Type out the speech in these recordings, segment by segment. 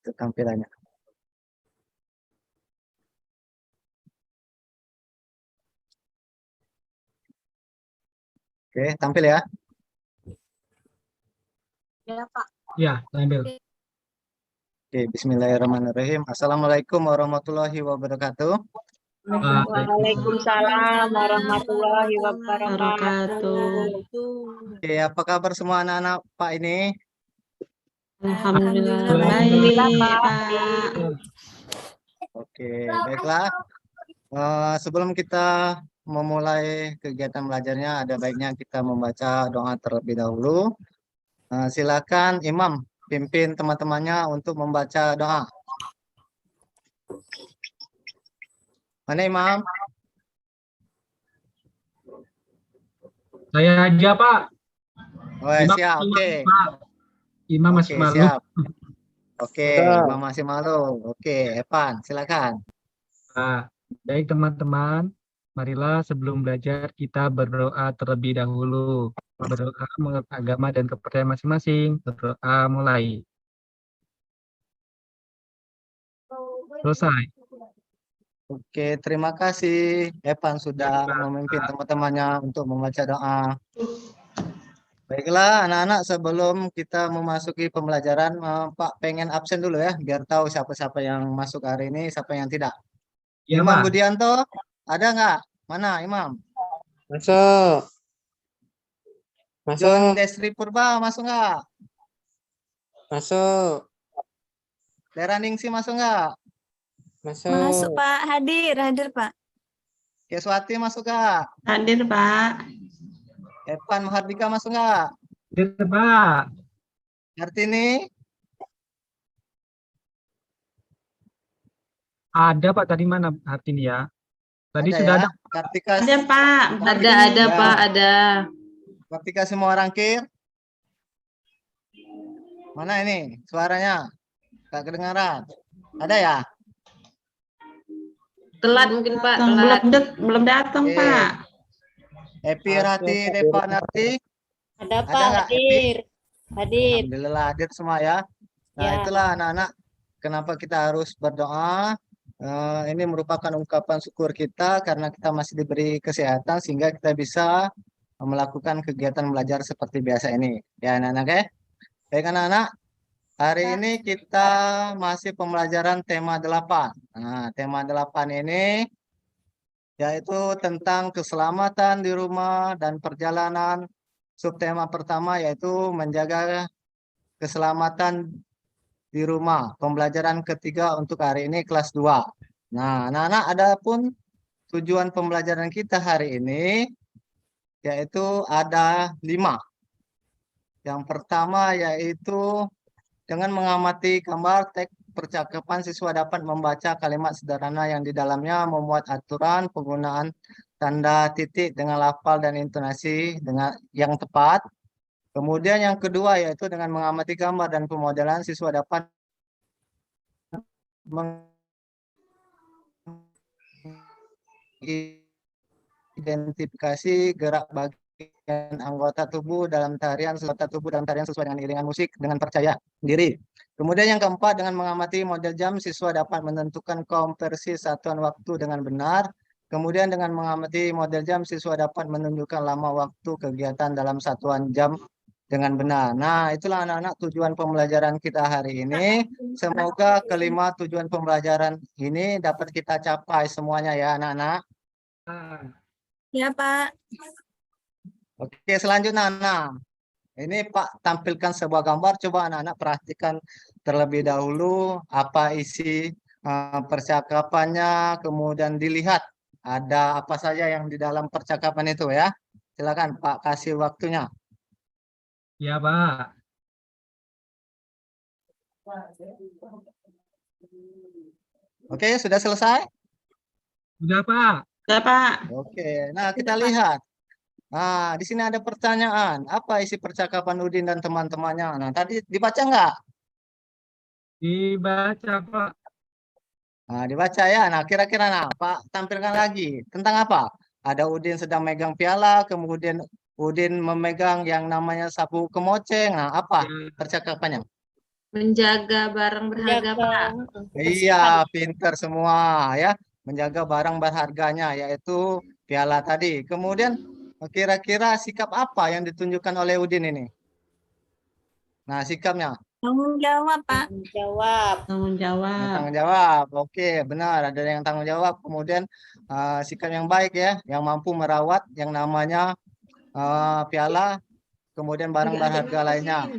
itu tampilannya. Oke, tampil ya. Ya, Pak. Ya, tampil. Oke, bismillahirrahmanirrahim. Assalamualaikum warahmatullahi wabarakatuh. Waalaikumsalam warahmatullahi wabarakatuh. Oke, apa kabar semua anak-anak Pak ini? Alhamdulillah Alhamdulillah, baik, Pak. Pak. Oke, baiklah. Sebelum kita memulai kegiatan belajarnya, ada baiknya kita membaca doa terlebih dahulu. Silakan Imam pimpin teman-temannya untuk membaca doa. Mana Imam? Saya aja, Pak. Oh, Imam siap. masih Oke. malu, Pak. Imam masih Oke, malu. siap. Oke, Imam masih malu. Oke, Evan, silakan. Nah, baik teman-teman, marilah sebelum belajar kita berdoa terlebih dahulu. Berdoa menurut agama dan kepercayaan masing-masing. Berdoa mulai. Selesai. Oke, terima kasih Evan sudah memimpin teman-temannya untuk membaca doa. Baiklah, anak-anak, sebelum kita memasuki pembelajaran, Pak pengen absen dulu ya, biar tahu siapa-siapa yang masuk hari ini, siapa yang tidak. Ya, Imam Pak. Budianto, ada nggak? Mana Imam? Masuk. John Masuk. Desri Purba, masuk nggak? Masuk. Dera Ningsi, masuk nggak? Masuk. Masuk, Pak. Hadir Pak. Keswati, masuk nggak? Hadir, Pak. Evan Mahardika, masuk nggak? Hadir, Pak. Kartini? Ada, Pak. Tadi mana Hartini ya? Tadi Ada sudah ya? ada. Kartika, Ada, Pak. Ada, Ya. Pak. Ada. Kartika semua rangkir. Mana ini suaranya? Tak kedengaran. Ada ya? Telat mungkin, Pak. Telat. Belum datang, Oke. Pak. Epi Rati Deva Narti. Ada, Ada Pak. nggak, Epi? Hadir. Hadir. Alhamdulillah hadir semua ya. Nah, Ya. itulah anak-anak kenapa kita harus berdoa. Ini merupakan ungkapan syukur kita karena kita masih diberi kesehatan sehingga kita bisa melakukan kegiatan belajar seperti biasa ini. Ya anak-anak ya. Baik anak-anak, hari ini kita masih pembelajaran tema 8. Nah, tema 8 ini yaitu tentang keselamatan di rumah dan perjalanan. Subtema pertama yaitu menjaga keselamatan di rumah. Pembelajaran ketiga untuk hari ini kelas 2. Nah, anak-anak, adapun tujuan pembelajaran kita hari ini yaitu ada 5. Yang pertama yaitu dengan mengamati gambar teks percakapan, siswa dapat membaca kalimat sederhana yang di dalamnya memuat aturan penggunaan tanda titik dengan lafal dan intonasi dengan yang tepat. Kemudian yang kedua yaitu dengan mengamati gambar dan pemodelan, siswa dapat mengidentifikasi gerak bagian anggota tubuh dalam tarian sesuai dengan iringan musik dengan percaya diri. Kemudian yang keempat, dengan mengamati model jam, siswa dapat menentukan konversi satuan waktu dengan benar. Kemudian dengan mengamati model jam, siswa dapat menunjukkan lama waktu kegiatan dalam satuan jam dengan benar. Nah, itulah anak-anak tujuan pembelajaran kita hari ini. Semoga kelima tujuan pembelajaran ini dapat kita capai semuanya ya anak-anak. Ya, Pak. Oke, selanjutnya anak. Ini Pak tampilkan sebuah gambar, coba anak-anak perhatikan terlebih dahulu apa isi percakapannya, kemudian dilihat ada apa saja yang di dalam percakapan itu ya. Silakan Pak kasih waktunya. Ya, Pak. Oke, sudah selesai? Sudah, Pak. Ya, Pak. Oke, nah kita lihat. Nah, di sini ada pertanyaan. Apa isi percakapan Udin dan teman-temannya? Nah, tadi dibaca nggak? Dibaca, Pak. Nah, dibaca ya. Nah, kira-kira Pak tampilkan lagi. Tentang apa? Ada Udin sedang megang piala, kemudian Udin memegang yang namanya sapu kemoceng. Nah, apa percakapannya? Menjaga barang berharga, Menjaga Pak. Iya, pinter semua ya. Menjaga barang berharganya, yaitu piala tadi. Kemudian kira-kira sikap apa yang ditunjukkan oleh Udin ini? Nah, sikapnya. Tanggung jawab, Pak. jawab. Tanggung Yang jawab. tanggung jawab. Oke, benar. Ada yang tanggung jawab. Kemudian sikap yang baik ya, yang mampu merawat yang namanya piala, kemudian barang berharga lainnya.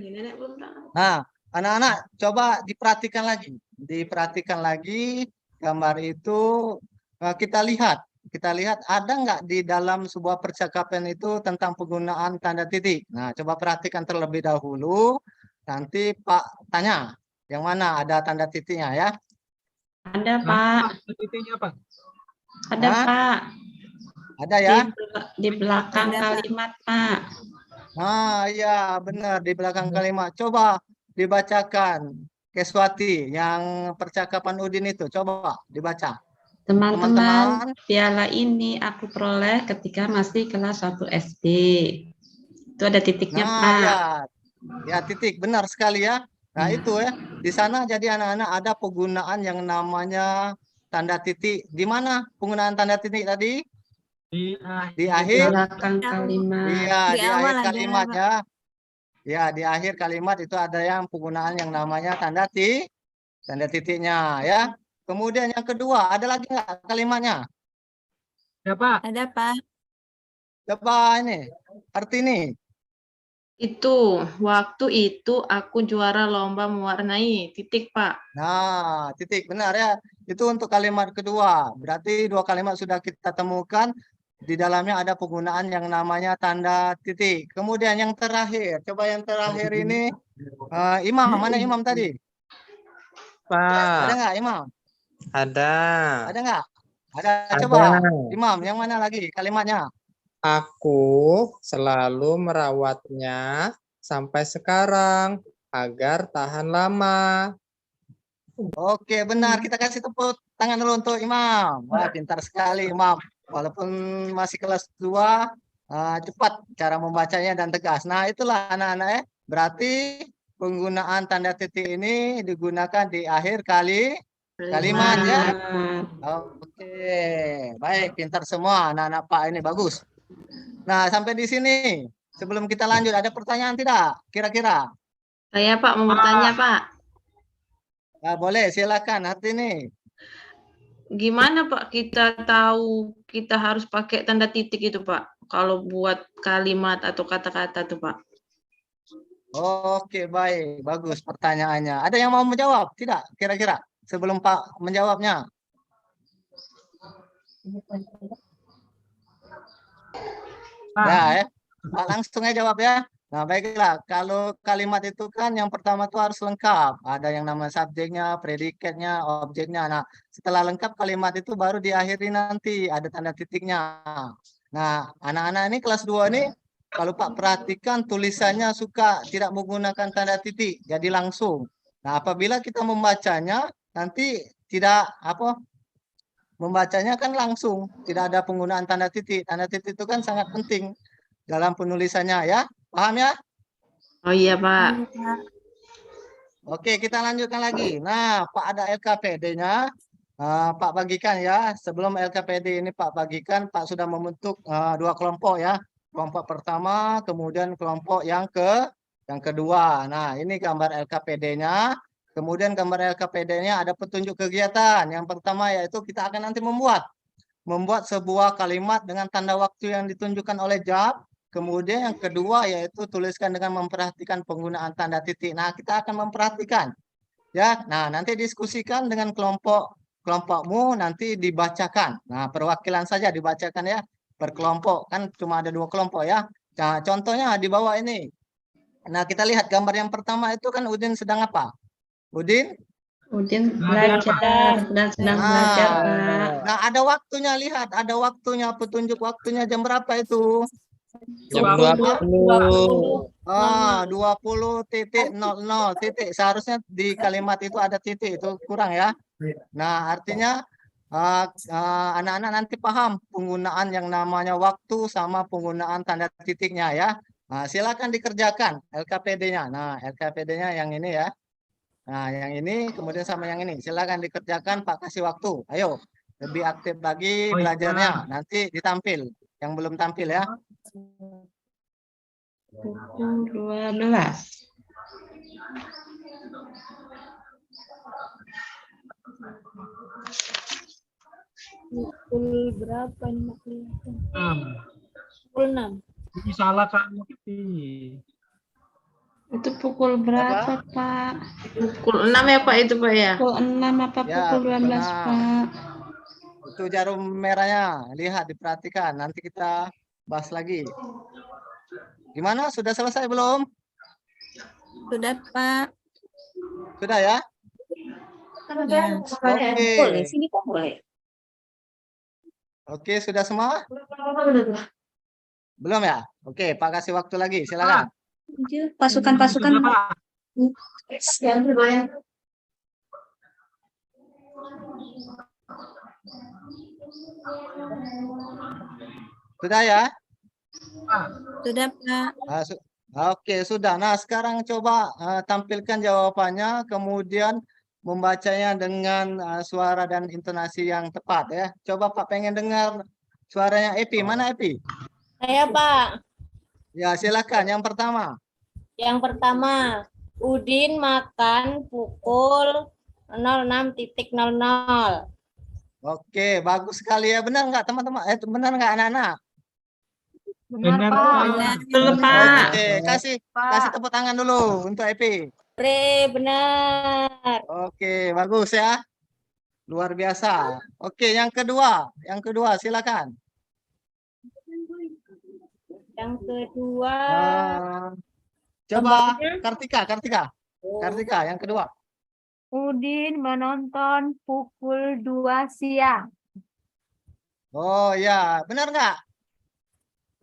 Nah, anak-anak coba diperhatikan lagi. Diperhatikan lagi gambar itu, kita lihat ada nggak di dalam sebuah percakapan itu tentang penggunaan tanda titik. Nah, coba perhatikan terlebih dahulu. Nanti Pak tanya, yang mana ada tanda titiknya ya? Ada, Pak. Titiknya apa? Ada, Hah? Pak. Ada ya? Di belakang kalimat, Pak. Ah, iya, benar di belakang kalimat. Coba dibacakan Keswati yang percakapan Udin itu. Coba dibaca. Teman-teman, piala ini aku peroleh ketika masih kelas 1 SD. Itu ada titiknya, Nah, Pak. ya, ya titik benar sekali ya. Nah, itu ya. Di sana jadi anak-anak ada penggunaan yang namanya tanda titik. Di mana penggunaan tanda titik tadi? Di Di akhir? belakang kalimat. Iya, di akhir kalimat ya. Ya, di akhir kalimat itu ada yang penggunaan yang namanya tanda titiknya ya. Kemudian yang kedua, ada lagi nggak kalimatnya? Ya, Pak. Ada, Pak. Coba ini, arti ini. Itu, waktu itu aku juara lomba mewarnai. Titik, Pak. Nah, titik benar ya. Itu untuk kalimat kedua. Berarti dua kalimat sudah kita temukan. Di dalamnya ada penggunaan yang namanya tanda titik. Kemudian yang terakhir, coba yang terakhir ini Imam. Mana Imam tadi? Ada Pak, nggak Imam? ada. Ada nggak? Ada. Ada. Coba Imam, yang mana lagi kalimatnya? Aku selalu merawatnya sampai sekarang agar tahan lama. Oke, benar. Kita kasih tepuk tangan dulu untuk Imam. Wah, pintar sekali Imam. Walaupun masih kelas 2, cepat cara membacanya dan tegas. Nah, itulah anak-anak ya. Berarti penggunaan tanda titik ini digunakan di akhir kalimat ya. Oke, baik, pintar semua anak-anak Pak ini bagus. Nah, sampai di sini. Sebelum kita lanjut, ada pertanyaan tidak? Kira-kira? Saya, Pak, mau bertanya, Pak. Boleh, silakan. Arti ini. Gimana, Pak, kita tahu kita harus pakai tanda titik itu, Pak? Kalau buat kalimat atau kata-kata tuh, Pak. Oke, baik. Bagus pertanyaannya. Ada yang mau menjawab? Tidak, kira-kira? Sebelum Pak menjawabnya. Ya, Pak langsung aja jawab ya. Nah, baiklah. Kalau kalimat itu kan yang pertama tuh harus lengkap. Ada yang nama subjeknya, predikatnya, objeknya. Nah, setelah lengkap kalimat itu baru diakhiri nanti. Ada tanda titiknya. Nah, anak-anak ini kelas 2 ini, kalau Pak perhatikan tulisannya suka tidak menggunakan tanda titik. Jadi langsung. Nah, apabila kita membacanya, nanti tidak membacanya kan langsung, tidak ada penggunaan tanda titik. Tanda titik itu kan sangat penting dalam penulisannya ya. Paham ya? Oh iya, Pak. Oke, kita lanjutkan lagi. Nah, Pak ada LKPD-nya. Pak bagikan ya. Sebelum LKPD ini Pak bagikan, Pak sudah membentuk 2 kelompok ya. Kelompok pertama, kemudian kelompok yang kedua. Nah, ini gambar LKPD-nya. Kemudian gambar LKPD-nya ada petunjuk kegiatan. Yang pertama yaitu kita akan nanti membuat sebuah kalimat dengan tanda waktu yang ditunjukkan oleh jam. Kemudian yang kedua yaitu tuliskan dengan memperhatikan penggunaan tanda titik. Nah, kita akan memperhatikan ya. Nah, nanti diskusikan dengan kelompokmu, nanti dibacakan. Nah, perwakilan saja dibacakan ya. Per kelompok kan cuma ada 2 kelompok ya. Nah, contohnya di bawah ini. Nah, kita lihat gambar yang pertama itu kan Udin sedang apa? Udin belajar dan sedang belajar, Pak. Nah, ada waktunya, lihat, ada waktunya, petunjuk waktunya jam berapa itu? Jam 20. 20.00 titik. Seharusnya di kalimat itu ada titik, itu kurang ya. Nah, artinya anak-anak nanti paham penggunaan yang namanya waktu sama penggunaan tanda titiknya ya. Nah, silakan dikerjakan LKPD-nya. Nah, LKPD-nya yang ini ya. Nah, yang ini kemudian sama yang ini. Silakan dikerjakan, Pak kasih waktu. Ayo, lebih aktif lagi Oh, iya. belajarnya. Nanti ditampil. Yang belum tampil ya. Pukul 12. Pukul berapa ini? 6. Pukul 6. Ini salah Kak Mukti. Itu pukul berapa, Pak? Pukul 6 ya, Pak, itu, Pak, ya? Pukul 6 apa Ya, pukul pukul 12, 6. Pak? Itu jarum merahnya. Lihat, diperhatikan. Nanti kita bahas lagi. Gimana? Sudah selesai belum? Sudah, Pak. Sudah ya? Ya. Oke. Sini kok boleh. Oke, sudah semua? Belum ya? Oke, Pak kasih waktu lagi. Silakan. Pasukan-pasukan. Sudah, Pak. Sudah ya? Sudah, Pak. Ah, Oke, sudah. Nah, sekarang coba tampilkan jawabannya, kemudian membacanya dengan suara dan intonasi yang tepat ya. Coba Pak pengen dengar suaranya Epi. Mana Epi? Saya, Pak. Ya, silakan. Yang pertama. Yang pertama, Udin makan pukul 06.00. Oke, bagus sekali ya. Benar nggak teman-teman? Benar nggak anak-anak? Benar, Pak. Betul, Pak. Oke, kasih tepuk tangan dulu untuk Epi. Benar. Oke, bagus ya. Luar biasa. Oke, yang kedua. Yang kedua, silakan. Yang kedua, Coba Kartika, yang kedua. Udin menonton pukul 2 siang. Oh ya, benar nggak?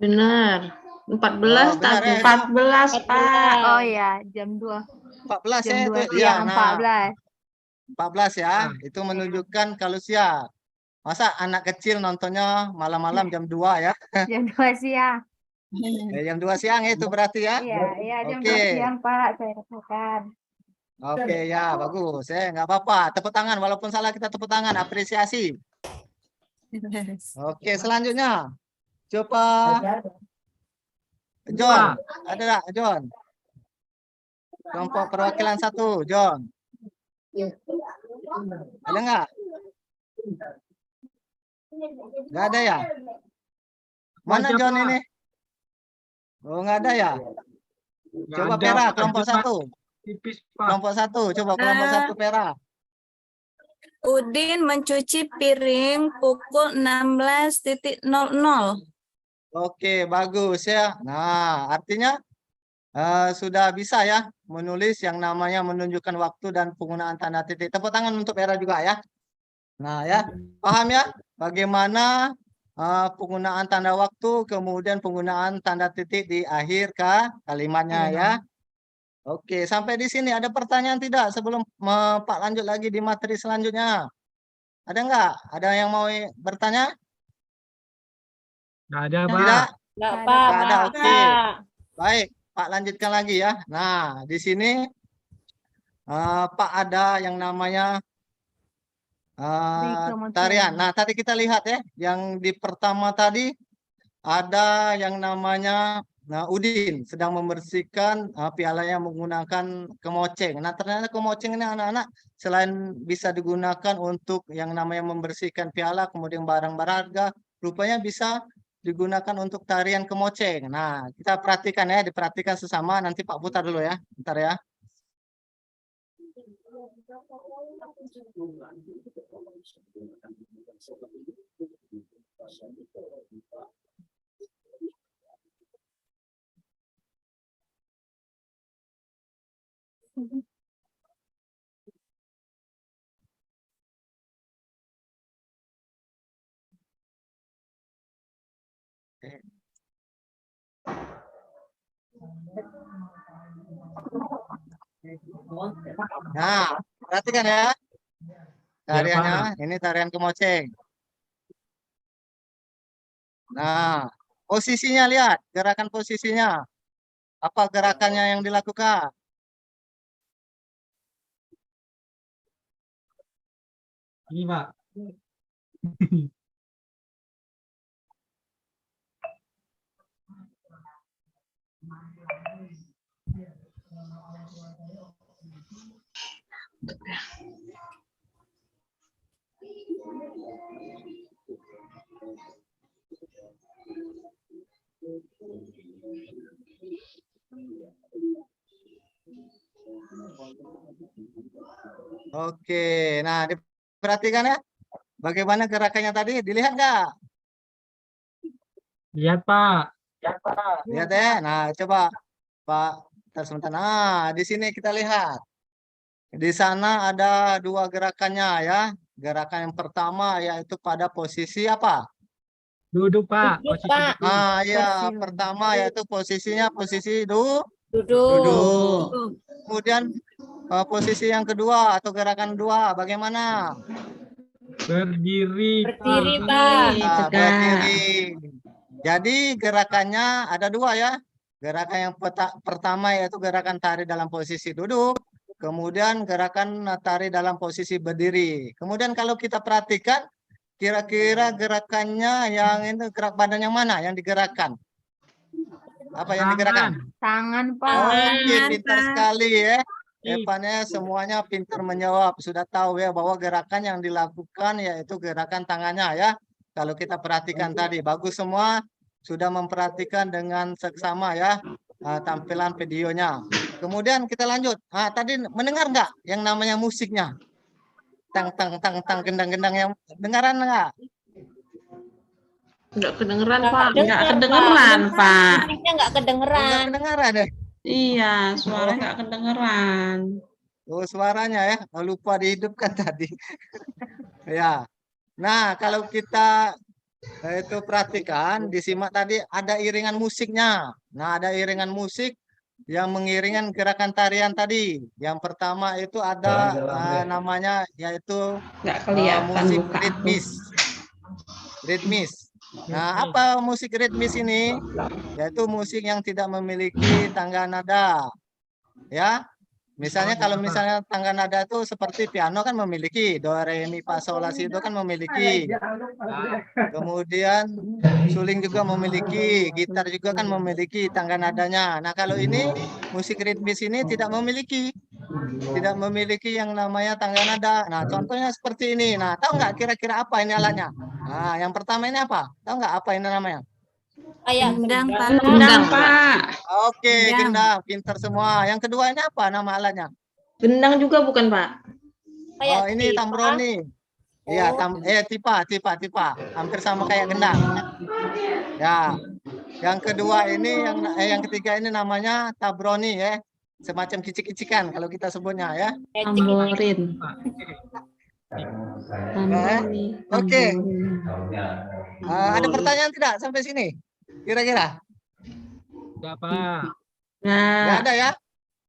Benar. 14 Oh, benar tapi ya, 14, Pak. Oh ya, jam 2. 14 ya Jam 2 itu. Ya, siang, nah, 14. 14 ya. Itu menunjukkan kalau siang. Masa anak kecil nontonnya malam-malam jam 2 ya? Jam 2 siang. Jam 2 siang itu berarti ya? Iya, jam Oke. 2 siang, Pak. Saya katakan. Oke ya, bagus. Nggak apa-apa. Tepuk tangan, walaupun salah kita tepuk tangan. Apresiasi. Oke, selanjutnya. Coba John. Ada nggak, John? Kelompok perwakilan 1, John. Ada nggak? Nggak ada ya? Mana Wajah, John Pak. ini? Oh, nggak ada ya? Nggak Coba ada, Pera, Pak. kelompok Wajah, Pak. 1. Tipis, Pak. Kelompok 1, coba kelompok 1 Pera. Udin mencuci piring pukul 16.00. Oke, bagus ya. Nah, artinya sudah bisa ya menulis yang namanya menunjukkan waktu dan penggunaan tanda titik. Tepuk tangan untuk Pera juga ya. Nah ya, paham ya bagaimana penggunaan tanda waktu, kemudian penggunaan tanda titik di akhir kalimatnya ya. Oke, sampai di sini ada pertanyaan tidak sebelum Pak lanjut lagi di materi selanjutnya? Ada nggak? Ada yang mau bertanya? Nggak ada, Pak. Tidak? Enggak, Pak. Nggak ada, Maaf, oke. Pak. Baik, Pak lanjutkan lagi ya. Nah, di sini Pak ada yang namanya tarian. Nah, tadi kita lihat ya, yang di pertama tadi ada yang namanya Udin sedang membersihkan pialanya menggunakan kemoceng. Nah, ternyata kemoceng ini anak-anak selain bisa digunakan untuk yang namanya membersihkan piala, kemudian barang berharga, rupanya bisa digunakan untuk tarian kemoceng. Nah, kita perhatikan ya, diperhatikan sesama. Nanti Pak putar dulu ya, bentar ya. Nah, perhatikan ya. Tariannya, ini tarian kemoceng. Nah, posisinya lihat, gerakan posisinya. Apa gerakannya yang dilakukan? Ini Pak. Oke, nah diperhatikan ya. Bagaimana gerakannya tadi? Dilihat nggak? Lihat Pak. Lihat ya. Nah, coba Pak, sebentar. Nah, di sini kita lihat. Di sana ada dua gerakannya ya. Gerakan yang pertama yaitu pada posisi apa? Duduk Pak. Duduk, Posisi Pak. duduk. Ah, ya, Kursi. pertama yaitu posisinya posisi Duduk. duduk. Kemudian posisi yang kedua atau gerakan kedua bagaimana? Berdiri Berdiri, Pak. Pak. Nah, berdiri. Jadi gerakannya ada dua ya. Gerakan yang pertama yaitu gerakan tari dalam posisi duduk. Kemudian gerakan tari dalam posisi berdiri. Kemudian kalau kita perhatikan, kira-kira gerakannya yang itu gerak badan yang mana yang digerakkan? Apa yang digerakkan? Tangan, Pak. Oke, pintar sekali ya. Ih. Evannya semuanya pintar menjawab. Sudah tahu ya bahwa gerakan yang dilakukan yaitu gerakan tangannya ya. Kalau kita perhatikan tadi, bagus semua. Sudah memperhatikan dengan seksama ya tampilan videonya. Kemudian kita lanjut. Tadi mendengar nggak yang namanya musiknya? Tang tang tang tang gendang-gendang yang dengaran nggak? Nggak kedengeran, Nggak Pak. Nggak dengar, kedengeran, Pak. Musiknya nggak Nggak kedengeran. kedengaran deh. Iya, suara nggak kedengeran. Oh, suaranya ya. Lupa dihidupkan tadi. Ya. Nah, kalau kita itu perhatikan, disimak tadi ada iringan musiknya. Nah, ada iringan musik yang mengiringan gerakan tarian tadi. Yang pertama itu ada namanya yaitu Nggak kelihatan musik muka aku. ritmis. Ritmis. Nah, apa musik ritmis ini? Yaitu musik yang tidak memiliki tangga nada. Ya. Misalnya kalau misalnya tangga nada itu seperti piano kan memiliki do re mi fa sol la si do kan memiliki. Kemudian suling juga memiliki, gitar juga kan memiliki tangga nadanya. Nah, kalau ini musik ritmis ini tidak memiliki yang namanya tangga nada. Nah, contohnya seperti ini. Nah, tahu nggak kira-kira apa ini alatnya? Nah, yang pertama ini apa? Tahu nggak apa ini namanya? Kayak Gendang, Pak. Gendang, Pak. Oke, Gendang. gendang, pintar semua. Yang kedua ini apa nama alatnya? Gendang juga bukan, Pak? kayak Oh, ini tipa. tambroni. Iya, tipa. Hampir sama kayak gendang. Ya. Yang kedua ini yang ketiga ini namanya tabroni ya. Semacam kicik-kicikan kalau kita sebutnya ya. Kayak cik-cik. Tamborin. Tamborin. Oke. Tamborin. Ada pertanyaan tidak sampai sini? Kira-kira? Ya Pak. Nggak Nah, ada ya?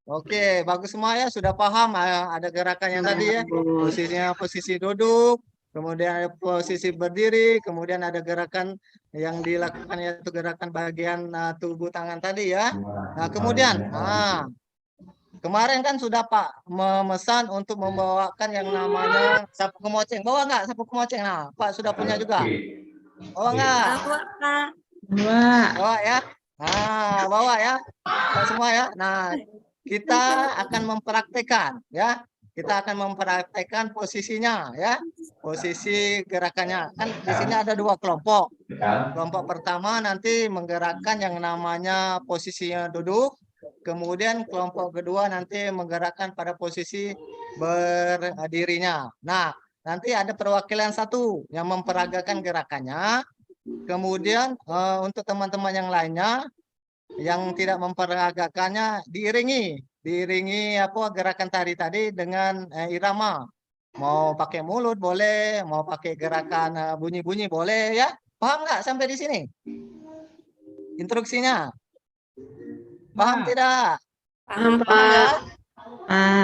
Oke, bagus semua ya. Sudah paham ada gerakan yang tadi ya. Posisinya posisi duduk, kemudian ada posisi berdiri, kemudian ada gerakan yang dilakukan yaitu gerakan bagian tubuh tangan tadi ya. Nah, kemudian, kemarin kan sudah Pak memesan untuk membawakan yang namanya sapu kemoceng. Bawa nggak sapu kemoceng? Nah, Pak sudah punya juga. Bawa nggak? Bawa, Pak. Wah, Bawa ya. Nah, bawa ya. Pak semua ya. Nah, kita akan mempraktekkan ya. Kita akan mempraktekkan posisinya ya. Posisi gerakannya. Kan di sini ada dua kelompok. Kelompok pertama nanti menggerakkan yang namanya posisinya duduk. Kemudian kelompok kedua nanti menggerakkan pada posisi berdirinya. Nah, nanti ada perwakilan satu yang memperagakan gerakannya. Kemudian untuk teman-teman yang lainnya yang tidak memperagakannya diiringi apa gerakan tari tadi dengan irama. Mau pakai mulut boleh, mau pakai gerakan bunyi-bunyi boleh ya. Paham nggak sampai di sini? Instruksinya. Paham tidak? paham, Paham ya? Pak.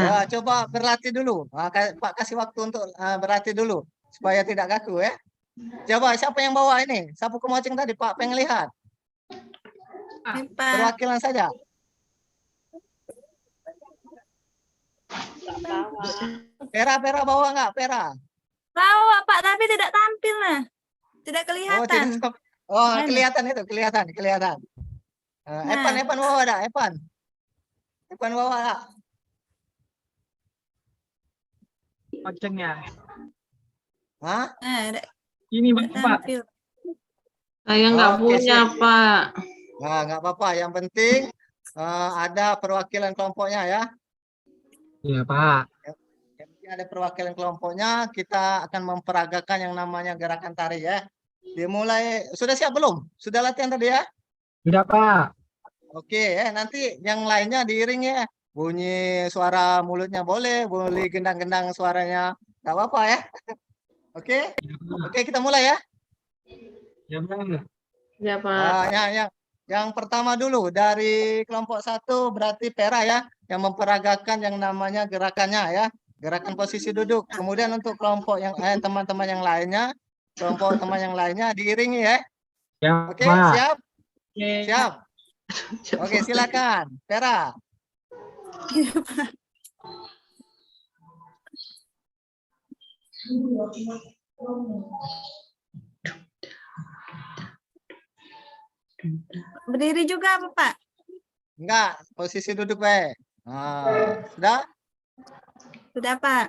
Ya, coba berlatih dulu. Pak kasih waktu untuk berlatih dulu supaya tidak kaku ya. Coba siapa yang bawa ini? Sapu kemoceng tadi Pak pengen lihat. Ini, Pak. Perwakilan saja. Pera bawa nggak? Pera. Bawa Pak, tapi tidak tampil nah. Tidak Oh, kelihatan. tidak. Oh, Mana? kelihatan itu, kelihatan. Epan Nah. bawa dah, Epan. Epan bawa dah. Loncengnya. Hah? Nah, tidak Ini Pak. tampil. Saya nggak Oke, punya, sip. Pak. Nah, nggak apa-apa. Yang penting ada perwakilan kelompoknya ya. Iya Pak. Yang penting ada perwakilan kelompoknya. Kita akan memperagakan yang namanya gerakan tari ya. Dimulai. Sudah siap belum? Sudah latihan tadi ya? Sudah Pak. Oke, nanti yang lainnya diiring ya. Bunyi suara mulutnya boleh gendang-gendang suaranya. Nggak apa-apa ya. Oke, oke kita mulai ya. Ya Pak. Ya, Pak. Yang pertama dulu dari kelompok 1 berarti Pera ya, yang memperagakan yang namanya gerakannya ya, gerakan posisi duduk. Kemudian untuk kelompok yang teman-teman yang lainnya, kelompok teman yang lainnya diiringi ya. Ya Oke, Pak. siap? Siap. Oke, silakan, Pera. Berdiri juga apa Pak? Enggak, posisi duduk baik. Nah, sudah? Sudah Pak.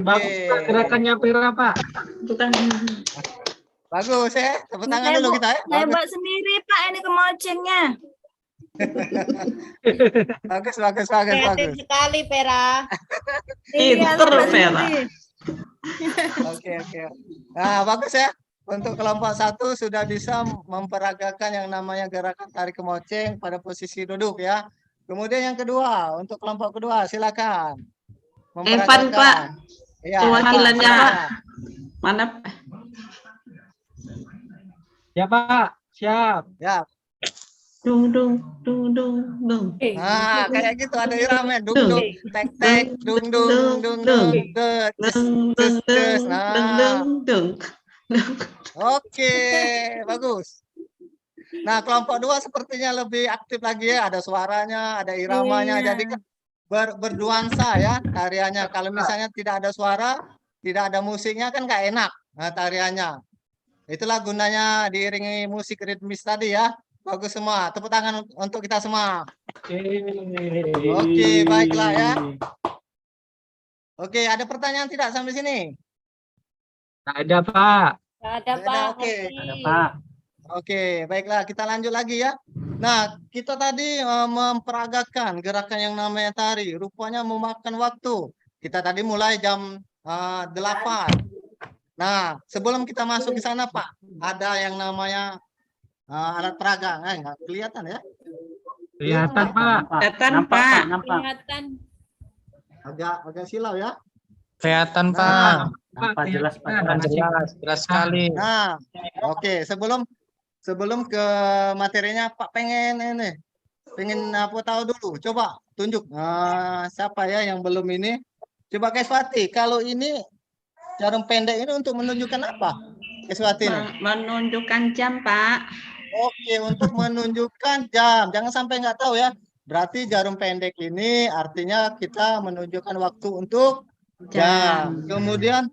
Bagus Pak gerakannya Pera Pak. Bukan. Bagus ya. Tepuk tangan Saya dulu bu- kita ya. Saya Bagus, buat sendiri Pak ini kemocengnya. bagus. Kreatif sekali, Pera. Iya, Pinter, saya buat Vera. sendiri. Oke. Nah, bagus ya. Untuk kelompok 1 sudah bisa memperagakan yang namanya gerakan tarik kemoceng pada posisi duduk ya. Kemudian yang kedua, untuk kelompok kedua silakan. Evan, Pak. Iya, Perwakilannya, Evan, Pak. silakan. Mana? Ya Pak. Siap. Ya. Dung. Nah, kayak gitu ada irama dung tek dung. Des. Nah, Dung. oke, bagus. Nah, kelompok 2 sepertinya lebih aktif lagi ya, ada suaranya, ada iramanya, Iya. jadi kan berduansa ya tariannya. Kalau misalnya tidak ada suara, tidak ada musiknya kan nggak enak tariannya. Itulah gunanya diiringi musik ritmis tadi ya. Bagus semua. Tepuk tangan untuk kita semua. Oke, baiklah ya. Oke, ada pertanyaan tidak sampai sini? Tak ada Pak. Nggak ada, Pak. Oke. Ngerti. Ada Pak. Oke, baiklah kita lanjut lagi ya. Nah, kita tadi memperagakan gerakan yang namanya tari. Rupanya memakan waktu. Kita tadi mulai jam 8. Nah, sebelum kita masuk ke sana, Pak, ada yang namanya alat peraga. Nggak kelihatan ya? Kelihatan Pak. Kelihatan, Pak. Kelihatan. Agak silau ya. Kelihatan, Nah, Pak. Pak jelas Pak. Jelas sekali. Nah, oke. Sebelum ke materinya, Pak pengen apa tahu dulu. Coba tunjuk siapa ya yang belum ini. Coba Keswati, kalau ini jarum pendek ini untuk menunjukkan apa? Keswati ini. Menunjukkan jam, Pak. Oke, untuk menunjukkan jam. Jangan sampai nggak tahu ya. Berarti jarum pendek ini artinya kita menunjukkan waktu untuk jam. Kemudian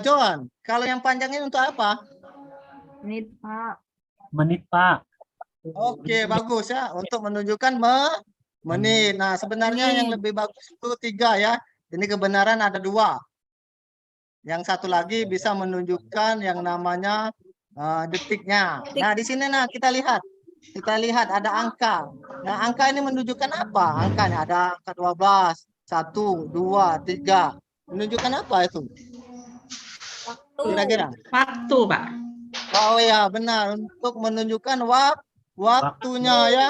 John, kalau yang panjang ini untuk apa? Menit Pak. Menit Pak. Oke, bagus ya. Untuk menunjukkan menit. Nah, sebenarnya yang lebih bagus itu 3 ya. Ini kebenaran ada 2. Yang satu lagi bisa menunjukkan yang namanya detiknya. Nah, di sini kita lihat. Kita lihat ada angka. Nah, angka ini menunjukkan apa? Angkanya ada angka 12, 1, 2, 3. Menunjukkan apa itu? Waktu. Kira-kira? Waktu, Pak. Oh ya, benar. Untuk menunjukkan waktunya ya.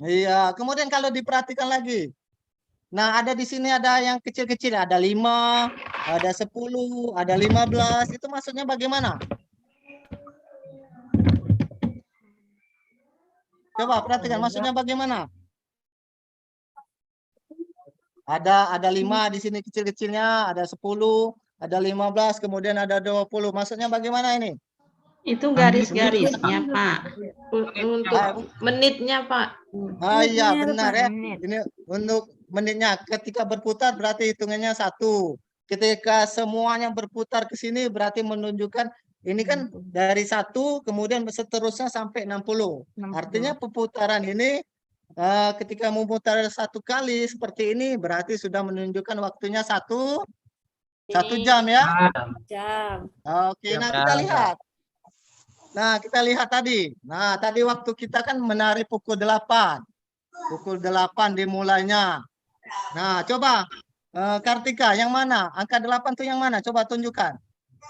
Iya, kemudian kalau diperhatikan lagi. Nah, ada di sini ada yang kecil-kecil, ada 5, ada 10, ada 15. Itu maksudnya bagaimana? Coba perhatikan maksudnya bagaimana? Ada 5 di sini kecil-kecilnya, ada 10, ada 15, kemudian ada 20. Maksudnya bagaimana ini? Itu garis-garisnya, Pak. Untuk menitnya, Pak. Ah iya, Menitnya, benar Pak, ya. menit. Ini untuk menitnya ketika berputar berarti hitungannya 1, ketika semuanya berputar ke sini berarti menunjukkan ini kan dari 1 kemudian seterusnya sampai 60. Artinya perputaran ini ketika memutar 1 kali seperti ini berarti sudah menunjukkan waktunya 1 jam ya. Jam. Oke, nah kita lihat. Nah, kita lihat tadi. Nah, tadi waktu kita kan menari pukul 8. Pukul 8 dimulainya. Nah, coba Kartika, yang mana? Angka 8 tuh yang mana? Coba tunjukkan.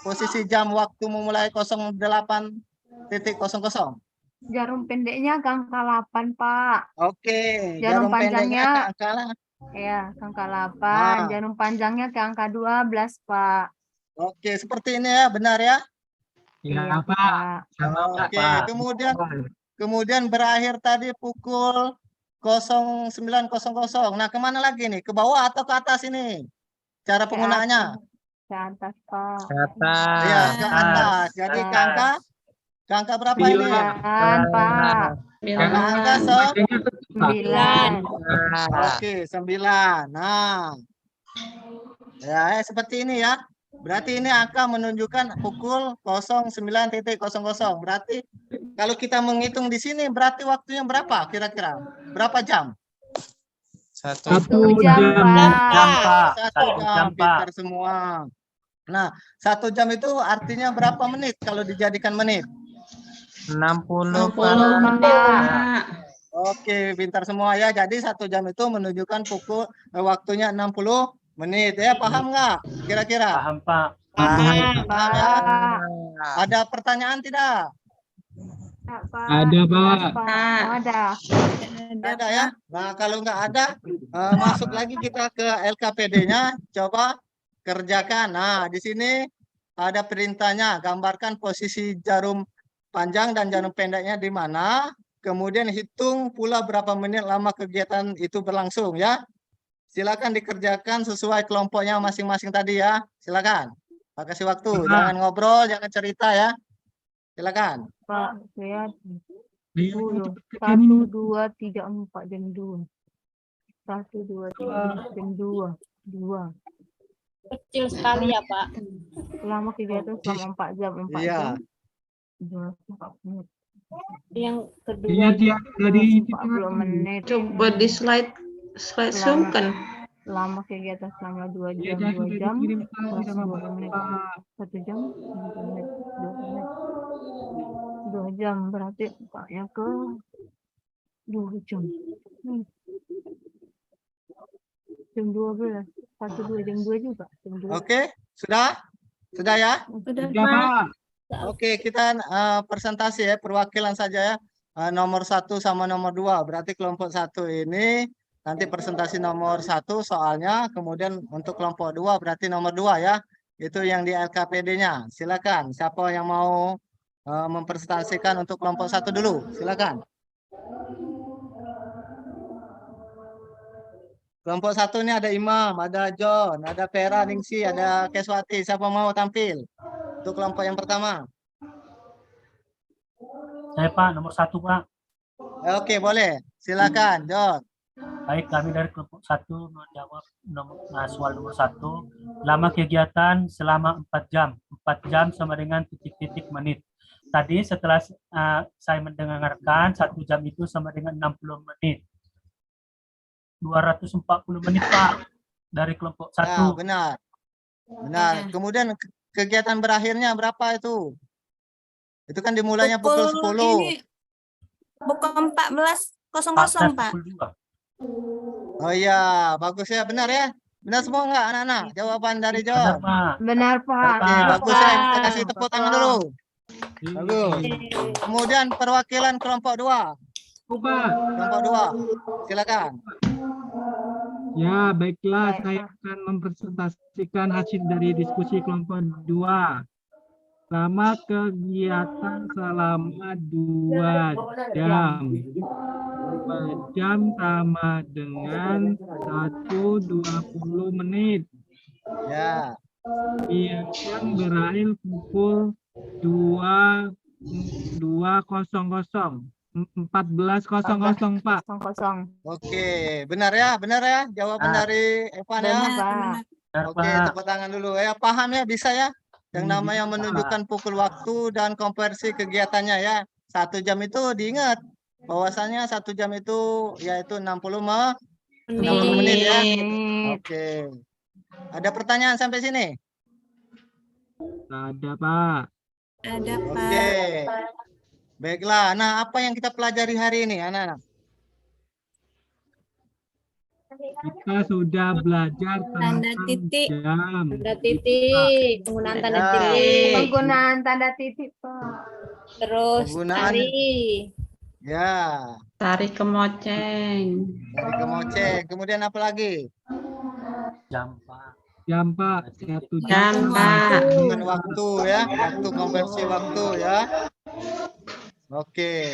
Posisi jam waktu memulai 08.00. Jarum pendeknya ke angka 8, Pak. Oke, Jarum pendeknya panjangnya- ke angka. Ya, ke angka 8. Ah. Jarum panjangnya ke angka 12, Pak. Oke, seperti ini ya, benar ya? Ya, Pak. Sama, Oke, Pak. kemudian berakhir tadi pukul 09.00. Nah, kemana lagi nih? Ke bawah atau ke atas ini? Cara penggunaannya? Ke atas, Pak. Atas. Ya, ke atas. Jadi ke angka berapa ini? 9, Pak. Angka 9. Oke, 9. Nah, ya seperti ini ya. Berarti ini angka menunjukkan pukul 09.00. Berarti kalau kita menghitung di sini berarti waktunya berapa kira-kira? Berapa jam? 1 1 jam, Pak. 1 jam, pintar semua. Nah, 1 jam itu artinya berapa menit kalau dijadikan menit? 60 Pak. Oke, pintar semua ya. Jadi 1 jam itu menunjukkan waktunya 60 menit. Ya, paham nggak? Kira-kira? Paham, Pak. Paham ya? Pak. Ada pertanyaan tidak? Pak. Ada, Pak. Pak. Oh, ada. Ada ya? Nah, kalau nggak ada, masuk lagi kita ke LKPD-nya. Coba kerjakan. Nah, di sini ada perintahnya. Gambarkan posisi jarum panjang dan jarum pendeknya di mana. Kemudian hitung pula berapa menit lama kegiatan itu berlangsung ya. Silakan dikerjakan sesuai kelompoknya masing-masing tadi ya. Silakan. Pak kasih waktu. Jangan ngobrol, jangan cerita ya. Silakan. Pak, lihat. Ayo, 10. cepet 1, 2, 3, 4, jam 2. 1, 2, 3, jam 2. 2. Kecil sekali ya, Pak. Selama kegiatan selama 4 jam. 4 Iya. jam. 24 menit. Yang kedua. Iya, dia dari itu 40 menit. Coba di slide zoom kan. Selama kegiatan selama 2 Iya, jam. dia 2 jam. dikirim tahu plus sama 20 menit. Bapak. 1 jam. 1 menit. 2 menit. 2 jam. Berarti Paknya ke 2 jam. Jam 12. 1, 2, jam 2 juga. Jam 2. Oke, sudah? Sudah ya? Sudah, Ya, Pak. Oke, kita presentasi ya, perwakilan saja ya. Nomor 1 sama nomor 2. Berarti kelompok 1 ini nanti presentasi nomor 1 soalnya, kemudian untuk kelompok 2 berarti nomor 2 ya. Itu yang di LKPD-nya. Silakan. Siapa yang mau mempresentasikan untuk kelompok 1 dulu? Silakan. Kelompok 1 ini ada Imam, ada John, ada Vera, Ningsi, ada Keswati. Siapa mau tampil? Untuk kelompok yang pertama. Saya Pak, nomor 1 Pak. Oke, boleh. Silakan, John. Baik, kami dari kelompok 1 menjawab soal nomor 1. Lama kegiatan selama 4 jam. 4 jam sama dengan titik-titik menit. Tadi setelah saya mendengarkan 1 jam itu sama dengan 60 menit. 240 menit Pak dari kelompok 1. Ya, benar. Benar. Kemudian kegiatan berakhirnya berapa itu? Itu kan dimulainya pukul 10. Ini pukul 14.00, Pak. Pukul 2. Oh iya, bagus ya, benar ya. Benar semua enggak anak-anak? Jawaban dari Benar John. Pak. Benar, Pak. Oke, Pak. bagus ya. Kita kasih tepuk tangan dulu. Bagus. Iya. Kemudian perwakilan kelompok 2. Pak. Kelompok 2. Silakan. Ya, baiklah. Baik, Saya akan mempresentasikan hasil dari diskusi kelompok 2. Selama kegiatan selama 2 jam. 2 jam sama dengan 1:20 menit. Ya. Kegiatan berakhir pukul 14.00 Pak. 0. Oke, benar ya, jawaban Ah. dari Evan ya. Benar, Pak. Benar, Oke, Pak. tepuk tangan dulu. Ya, paham ya, bisa ya? Yang Hmm, namanya bisa. menunjukkan pukul waktu dan konversi kegiatannya ya. 1 jam itu diingat bahwasanya 1 jam itu yaitu 60 menit ya. Menit. Oke. Ada pertanyaan sampai sini? Nggak ada, Pak. Ada, Oke. Pak. Baiklah. Nah, apa yang kita pelajari hari ini, anak-anak? Kita sudah belajar Tanda tentang titik. jam. Tanda titik. Penggunaan tanda Ya. titik. Penggunaan tanda titik, Pak. Terus Penggunaan- tari. Ya, Tarik kemoceng. dari kemoceng. Kemudian apa lagi? Jam, Pak. Jam, Pak. 1 Jam, Pak. Dengan waktu ya, waktu konversi waktu ya. Oke.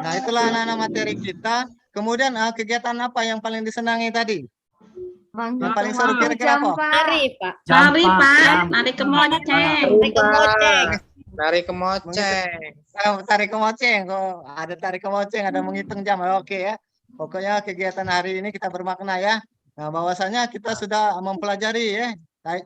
Nah, itulah anak-anak materi kita. Kemudian kegiatan apa yang paling disenangi tadi? Yang paling seru Menghitung kira-kira jam, apa? Pak. Tari, Pak. Jam, Tarik, Pak. Jam. Tarik kemoceng. Tarik kemoceng. Tarik kemoceng. Tarik kemoceng. Oh, ada tarik kemoceng, ada menghitung jam. Oke ya. Pokoknya kegiatan hari ini kita bermakna ya. Nah, bahwasanya kita sudah mempelajari ya.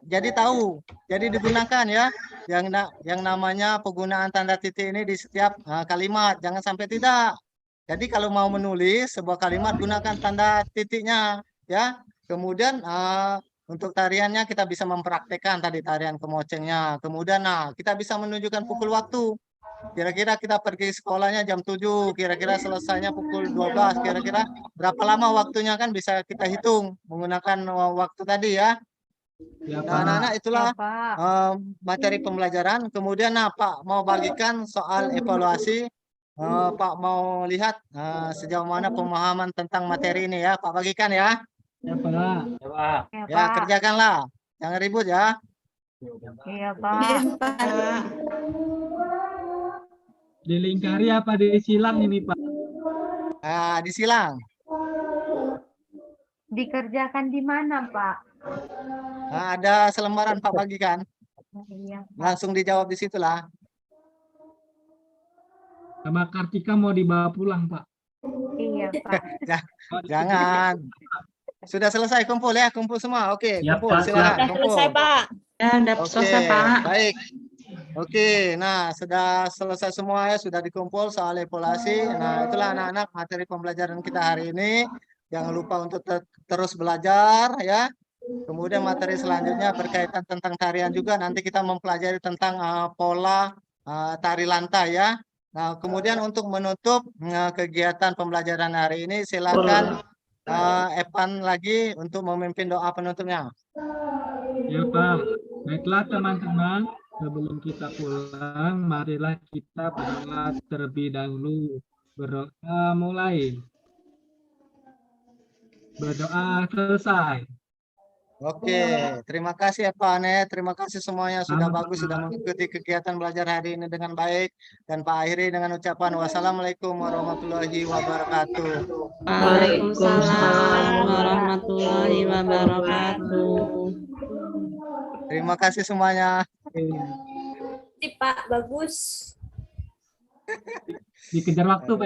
Jadi tahu, jadi digunakan ya. Yang namanya penggunaan tanda titik ini di setiap kalimat. Jangan sampai tidak. Jadi kalau mau menulis sebuah kalimat gunakan tanda titiknya ya. Kemudian untuk tariannya kita bisa mempraktekkan tadi tarian kemocengnya. Kemudian kita bisa menunjukkan pukul waktu. Kira-kira kita pergi sekolahnya jam 7, kira-kira selesainya pukul 12, kira-kira berapa lama waktunya kan bisa kita hitung menggunakan waktu tadi ya. Ya, Nah, anak-anak Pak. itulah Ya, Pak. materi pembelajaran. Kemudian Pak mau bagikan soal evaluasi. Pak mau lihat sejauh mana pemahaman tentang materi ini ya. Pak bagikan ya. Ya, Pak. Ya, Pak. Ya, Ya, Pak. kerjakanlah. Jangan ribut ya. Iya, Pak. Pak. Dilingkari apa disilang ini, Pak? Disilang. Dikerjakan di mana, Pak? Ada selembaran Pak bagikan. Iya, Pak. Langsung dijawab di situlah. Sama Kartika mau dibawa pulang, Pak. Iya, Pak. Jangan. Sudah selesai kumpul ya, kumpul semua. Oke, Siap, kumpul Pak, silakan. Sudah Kumpul. selesai, Pak. Ya, udah Oke, selesai, Pak. baik. Oke, nah sudah selesai semua ya, sudah dikumpul soal evaluasi. Nah, itulah anak-anak materi pembelajaran kita hari ini. Jangan lupa untuk terus belajar ya. Kemudian materi selanjutnya berkaitan tentang tarian juga. Nanti kita mempelajari tentang pola tari lantai ya. Nah, kemudian untuk menutup kegiatan pembelajaran hari ini, silakan Evan lagi untuk memimpin doa penutupnya. Ya, Pak. Baiklah, teman-teman. Sebelum kita pulang, marilah kita berdoa terlebih dahulu. Berdoa mulai. Berdoa selesai. Oke, terima kasih ya Pak Ane. Terima kasih semuanya sudah Sama-sama. bagus, sudah mengikuti kegiatan belajar hari ini dengan baik. Dan Pak akhiri dengan ucapan wassalamualaikum warahmatullahi wabarakatuh. Waalaikumsalam warahmatullahi wabarakatuh. Terima kasih semuanya. Sip, Pak. Bagus. Dikejar waktu, Pak.